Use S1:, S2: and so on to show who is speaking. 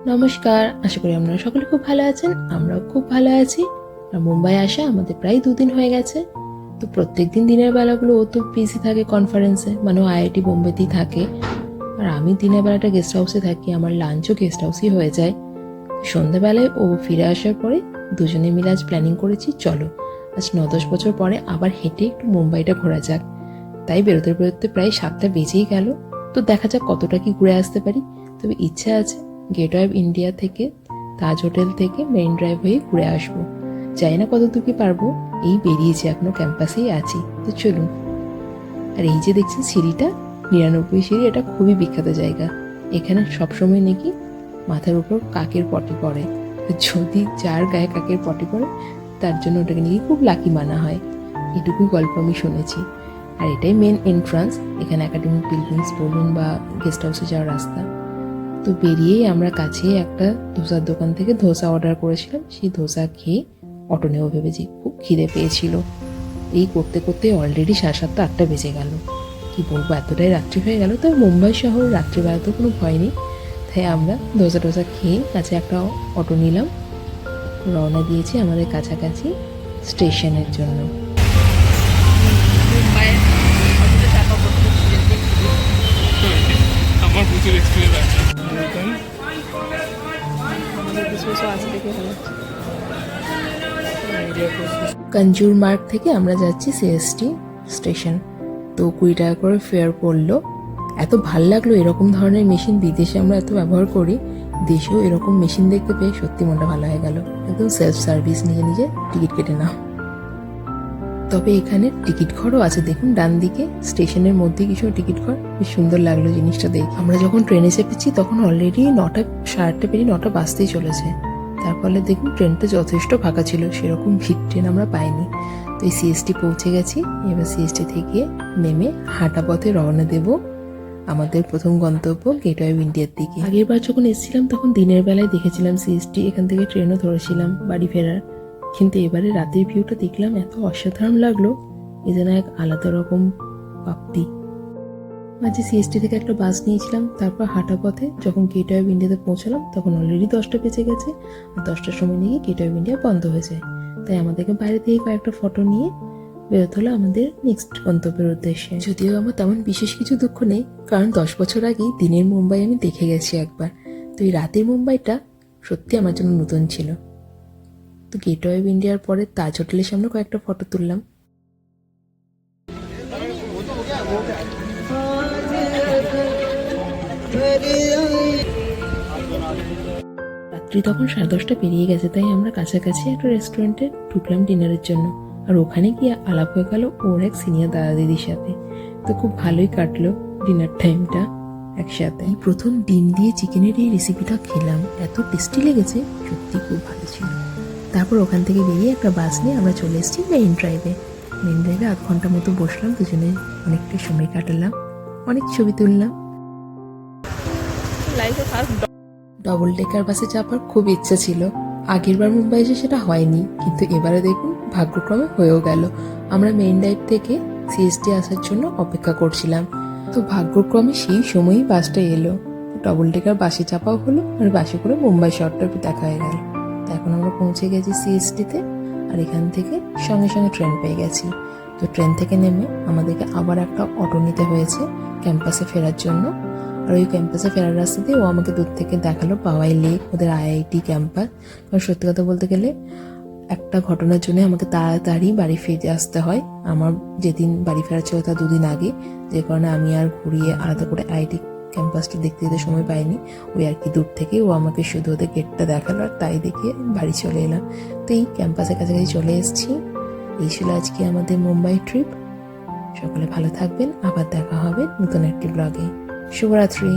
S1: নমস্কার, আশা করি আপনারা সকলে খুব ভালো আছেন। আমরাও খুব ভালো আছি। আর মুম্বাই আসা আমাদের প্রায় 2 দিন হয়ে গেছে। তো প্রত্যেকদিন দিনের বেলাগুলো ও তো বিজি থাকে কনফারেন্সে, মানে ও আইআইটি বোম্বেতেই থাকে। আর আমি দিনের বেলাটা গেস্ট হাউসে থাকি, আমার লাঞ্চও গেস্ট হাউসেই হয়ে যায়। সন্ধ্যাবেলায় ও ফিরে আসার পরে দুজনে মিলে আজ প্ল্যানিং করেছি, চলো আজ 9-10 বছর পরে আবার হেঁটে একটু মুম্বাইটা ঘোরা যাক। তাই বেরোতে বেরোতে প্রায় 7টা বেজেই গেল। তো দেখা যাক কতটা কি ঘুরে আসতে পারি। তবে ইচ্ছা আছে গেটওয়ে অফ ইন্ডিয়া থেকে, তাজ হোটেল থেকে মেইন ড্রাইভ হয়ে ঘুরে আসবো। জানি না কতদূর কি পারবো, এই বেরিয়েছি, এখনো ক্যাম্পাসেই আছি। তো চলুন। আর এই যে দেখছেন সিঁড়িটা, 99 সিঁড়ি, এটা খুবই বিখ্যাত জায়গা। এখানে সবসময় নাকি মাথার উপর কাকের পটি পড়ে। যদি যার গায়ে কাকের পটি পড়ে তার জন্য ওটাকে নাকি খুব লাকি মানা হয়, এটুকুই গল্প আমি শুনেছি। আর এটাই মেন এন্ট্রান্স, এখানে একাডেমিক বিল্ডিংস বলুন বা গেস্ট হাউসে যাওয়ার রাস্তা। তো বেরিয়েই আমরা কাছে একটা ধোসার দোকান থেকে ধোসা অর্ডার করেছিলাম। সেই ধোসা খেয়ে অটো নেবো ভেবেছি, খুব খিদে পেয়েছিল। এই করতে করতে অলরেডি 7:30-8টা বেজে গেল। কি বলবো, এতটাই রাত্রি হয়ে গেল। তবে মুম্বাই শহর রাত্রিবেলা তো কোনো ভয় নেই। তাই আমরা ধোসা খেয়ে কাছে একটা অটো নিলাম, রওনা দিয়েছি আমাদের কাছাকাছি স্টেশনের জন্য।
S2: আমার প্রচুর এক্সপিরিয়েন্স আছে।
S1: কঞ্জুর মার্গ থেকে আমরা যাচ্ছি সিএসটি স্টেশন। তো 20 টাকা করে ফেয়ার পড়লো। এত ভাল লাগলো, এরকম ধরনের মেশিন বিদেশে আমরা এত ব্যবহার করি, দেশেও এরকম মেশিন দেখতে পেয়ে সত্যি মনটা ভালো হয়ে গেল। একদম সেলফ সার্ভিস, নিজে নিজে টিকিট কেটে নাও। তবে এখানে টিকিট ঘরও আছে, দেখুন ডান দিকে স্টেশনের মধ্যে কিছু টিকিট ঘর। বেশ সুন্দর লাগলো জিনিসটা দেখে। আমরা যখন ট্রেনে চেপেছি তখন অলরেডি 9টা, 8:30 পেরিয়ে 9টা বাজতেই চলেছে। তার ফলে দেখুন ট্রেনটা যথেষ্ট ফাঁকা ছিল, সেরকম ভিড় ট্রেন আমরা পাইনি। তো এই সিএসটি পৌঁছে গেছি। এবার সিএসটি থেকে নেমে হাঁটা পথে রওনা দেব আমাদের প্রথম গন্তব্য গেটওয়ে অফ ইন্ডিয়ার দিকে। আগের বার যখন এসেছিলাম তখন দিনের বেলায় দেখেছিলাম সিএসটি, এখান থেকে ট্রেনও ধরেছিলাম বাড়ি ফেরার। কিন্তু এবারে রাতের ভিউটা দেখলাম, এত অসাধারণ লাগলো, এ যেন এক আলাদা রকম প্রাপ্তি। মাঝে সিএসটি থেকে একটা বাস নিয়েছিলাম, তারপর হাঁটা পথে যখন গেটওয়ে অফ ইন্ডিয়াতে পৌঁছালাম তখন অলরেডি 10টা বেজে গেছে। আর 10টার সময় নিয়ে গেটওয়ে অফ ইন্ডিয়া বন্ধ হয়ে যায়। তাই আমাদেরকে বাইরে থেকে কয়েকটা ফটো নিয়ে বেরোতে হলো আমাদের নেক্সট গন্তব্যের উদ্দেশ্যে। যদিও আমার তেমন বিশেষ কিছু দুঃখ নেই, কারণ 10 বছর আগেই দিনের মুম্বাই আমি দেখে গেছি একবার। তো এই রাতের মুম্বাইটা সত্যি আমার জন্য নতুন ছিল। তো গেটওয়ে অফ ইন্ডিয়ার পরে তাজ হোটেলের সামনে কয়েকটা ফটো তুললাম। রাত্রি তখন 10:30 পেরিয়ে গেছে, তাই আমরা কাছাকাছি একটা রেস্টুরেন্টে ঢুকলাম ডিনারের জন্য। আর ওখানে গিয়ে আলাপ হয়ে গেল ওর এক সিনিয়র দাদা দিদির সাথে। তো খুব ভালোই কাটলো ডিনার টাইমটা একসাথে। প্রথম ডিম দিয়ে চিকেনের এই রেসিপিটা খেলাম, এত টেস্টি লেগেছে, সত্যি খুব ভালো ছিল। তারপর ওখান থেকে বেরিয়ে একটা বাস নিয়ে আমরা চলে এসেছি মেইন ড্রাইভে। মেইন ড্রাইভে 8 ঘন্টা মতো বসলাম, দুজনে অনেকটা সময় কাটালাম, অনেক ছবি তুললাম। ডবল ডেকার বাসে চাপার খুব ইচ্ছা ছিল, আগের বার মুম্বাই এসে সেটা হয়নি, কিন্তু এবারে দেখুন ভাগ্যক্রমে হয়েও গেল। আমরা মেইন ড্রাইভ থেকে সিএসটি আসার জন্য অপেক্ষা করছিলাম। তো ভাগ্যক্রমে সেই সময়ই বাসটা এলো, ডবল ডেকার বাসে চাপাও হলো, আর বাসে করে মুম্বাই শহরটা দেখা হয়ে গেল। এখন আমরা পৌঁছে গেছি সিএসটিতে, আর এখান থেকে সঙ্গে সঙ্গে ট্রেন পেয়ে গেছি। তো ট্রেন থেকে নেমে আমাদেরকে আবার একটা অটো নিতে হয়েছে ক্যাম্পাসে ফেরার জন্য। আর ওই ক্যাম্পাসে ফেরার রাস্তাতে ও আমাকে দূর থেকে দেখালো পাওয়াই লেক, ওদের আইআইটি ক্যাম্পাস। কারণ সত্যি কথা বলতে গেলে একটা ঘটনার জন্য আমাকে তাড়াতাড়ি বাড়ি ফিরে আসতে হয়। আমার যেদিন বাড়ি ফেরা ছিল তার 2 দিন আগে, যে কারণে আমি আর ঘুরিয়ে আলাদা করে আইআইটি ক্যাম্পাসটা দেখতে যেতে সময় পাইনি। ওই আর কি দূর থেকে ও আমাকে শুধু ওদের গেটটা দেখালো, আর তাই দেখে বাড়ি চলে এলাম। তো এই ক্যাম্পাসের কাছাকাছি চলে এসেছি। এই ছিল আজকে আমাদের মুম্বাই ট্রিপ। সকলে ভালো থাকবেন, আবার দেখা হবে নতুন একটি ব্লগে। শুভরাত্রি।